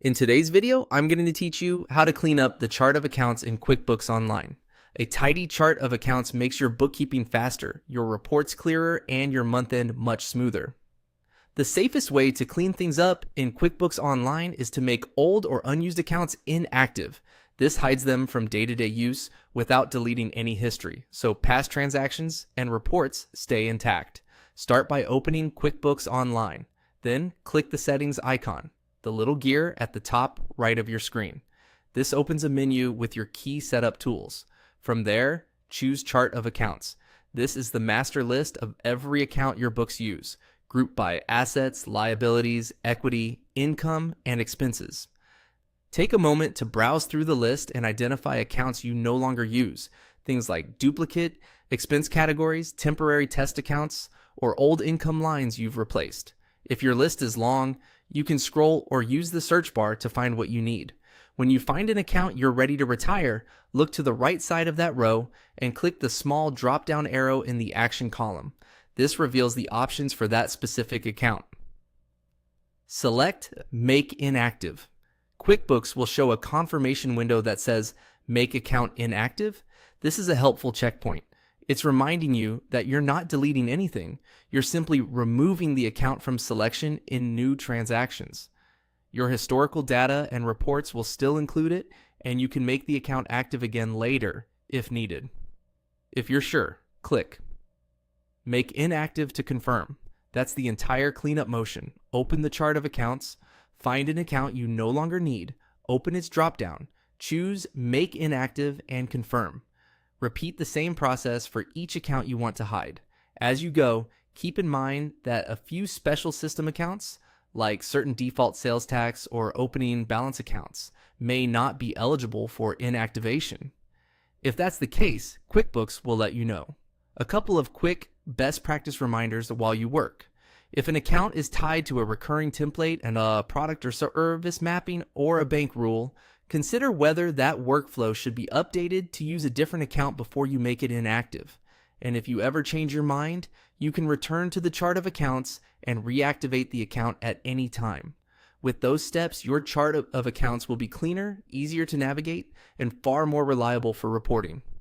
In today's video, I'm going to teach you how to clean up the chart of accounts in QuickBooks Online. A tidy chart of accounts makes your bookkeeping faster, your reports clearer, and your month-end much smoother. The safest way to clean things up in QuickBooks Online is to make old or unused accounts inactive. This hides them from day-to-day use without deleting any history, so past transactions and reports stay intact. Start by opening QuickBooks Online. Then click the settings icon, the little gear at the top right of your screen. This opens a menu with your key setup tools. From there, choose Chart of Accounts. This is the master list of every account your books use, grouped by assets, liabilities, equity, income, and expenses. Take a moment to browse through the list and identify accounts you no longer use, things like duplicate, expense categories, temporary test accounts, or old income lines you've replaced. If your list is long, you can scroll or use the search bar to find what you need. When you find an account you're ready to retire, look to the right side of that row and click the small drop-down arrow in the action column. This reveals the options for that specific account. Select Make Inactive. QuickBooks will show a confirmation window that says Make Account Inactive. This is a helpful checkpoint. It's reminding you that you're not deleting anything. You're simply removing the account from selection in new transactions. Your historical data and reports will still include it, and you can make the account active again later if needed. If you're sure, click Make Inactive to confirm. That's the entire cleanup motion. Open the chart of accounts, find an account you no longer need, open its dropdown, choose Make Inactive, and confirm. Repeat the same process for each account you want to hide. As you go, keep in mind that a few special system accounts, like certain default sales tax or opening balance accounts, may not be eligible for inactivation. If that's the case, QuickBooks will let you know. A couple of quick best practice reminders while you work. If an account is tied to a recurring template and a product or service mapping or a bank rule, consider whether that workflow should be updated to use a different account before you make it inactive. And if you ever change your mind, you can return to the chart of accounts and reactivate the account at any time. With those steps, your chart of accounts will be cleaner, easier to navigate, and far more reliable for reporting.